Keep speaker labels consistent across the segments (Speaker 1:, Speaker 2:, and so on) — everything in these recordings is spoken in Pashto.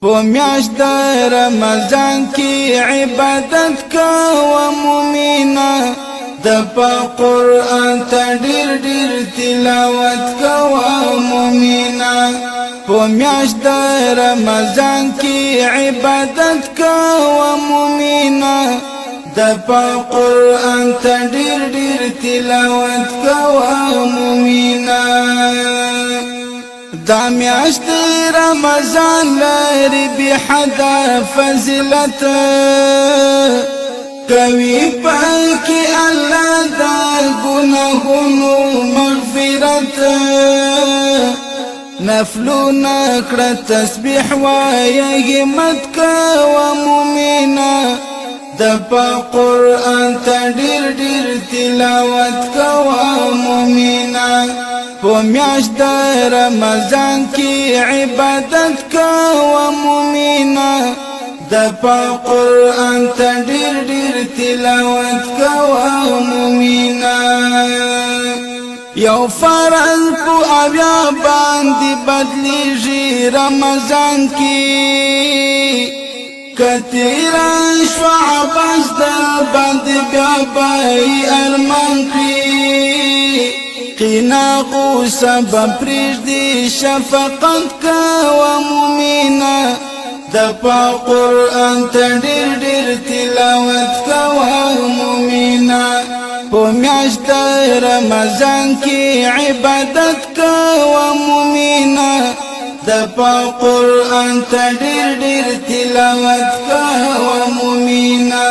Speaker 1: په میاشت د رمضان کې عبادت کوه مومنه د په قرآن ته ډېر ډېر تلاوت کوه مومنه په میاشت د رمضان کې عبادت کوه مومنه د په قرآن ته ډېر ډېر تلاوت کوه مومنه دا میاشت رمضان لري بی حد فضیلت کوي پاکي الله دا ګناهونو مغفرت نفلونه کړه تسبیح وایه همت کوه مومنه د په قرآن ته ډېر ډېر تلاوت کوه مومنه په میاشت د رمضان کې عبادت کوه مومنه د په قرآن ته ډېر ډېر تلاوت کوه مومنه یو فرض په اویا باندې بدلیږي رمضان کې کتیرا شوا عباس در باندې بیا بای ارمان کړي قینا غوسه بپریږدي شفقت کوه مومنه د په قرآن ته ډېر ډېر تلاوت کوه مومنه په میاشت د رمضان کې عبادت کوه مومنه د په قرآن ته ډېر ډېر تلاوت کوه مومنه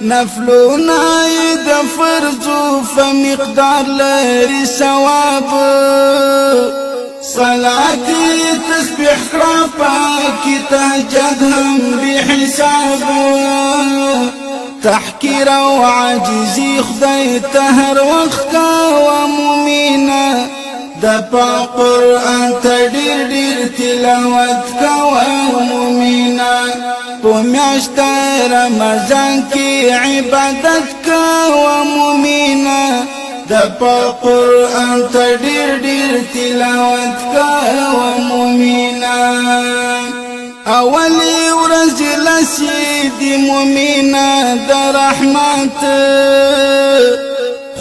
Speaker 1: نفلونه د فرضو په مقدار لري ثواب صلاة تسبیح کړه پاکي تهجد هم بحساب تحقیر او عاجزي خدای ته هر وخت کوه مومنه د په قرآن ته ډېر ډېر تلاوت کوه مومنه په میاشت رمضان کې عبادت کوه مومنه د په قرآن ته ډېر ډېر تلاوت کوه مومنه اولی ورځې لسې دي مومنه د رحمت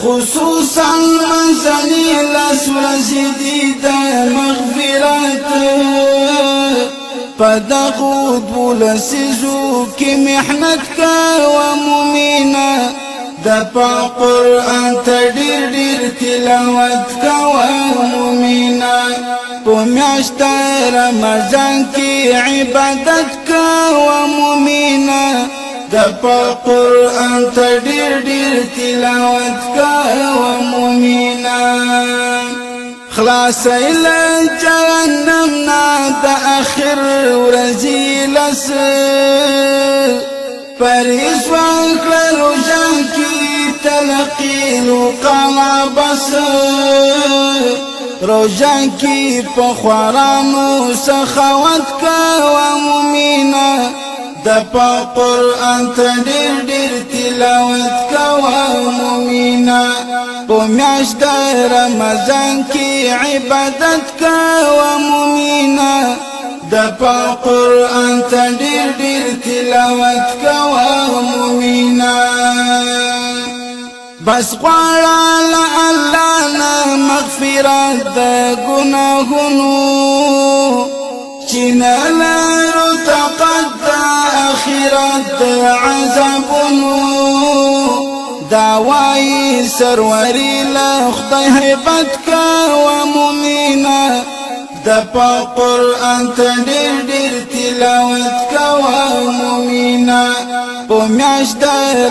Speaker 1: خصوصا منځنۍ لس ورځې دي د مغفرت په دغو دوو لسیزو کې محنت کوه مومنه د په قرآن ته ډېر ډېر تلاوت کوه مومنه په میاشت رمضان کې عبادت کوه مومنه د په قرآن ته ډېر ډېر تلاوت کوه مومنه خلاصی له جهنم نه د اخر ورځې لس پرهیز وکړه روژه کې تلقین وکړه بس روژه کې په خوارانو سخاوت کوه مومنه د په قرآن ته ډېر ډېر تلاوت کوه مومنه په میاشت د رمضان کې عبادت کوه مومنه د په قرآن ته ډېر ډېر تلاوت کوه مومنه بس غواړه له الله نه مغفرت د ګناهونو چې نه لرو طاقت د آخرت د عذابونو دا وایي سروری له خدای هیبت کوه مومنه د په قرآن ته ډېر ډېر تلاوت کوه مومنه په میاشت د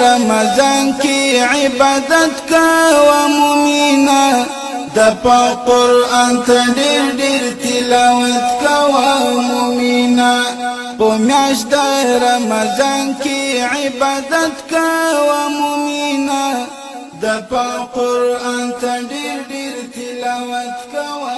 Speaker 1: رمضان کې عبادت کوه مومنه د په قرآن ته ډېر ډېر تلاوت کوه مومنه په میاشت د رمضان کې عبادت کوه مومنه د په قرآن ته ډېر ډېر تلاوت کوه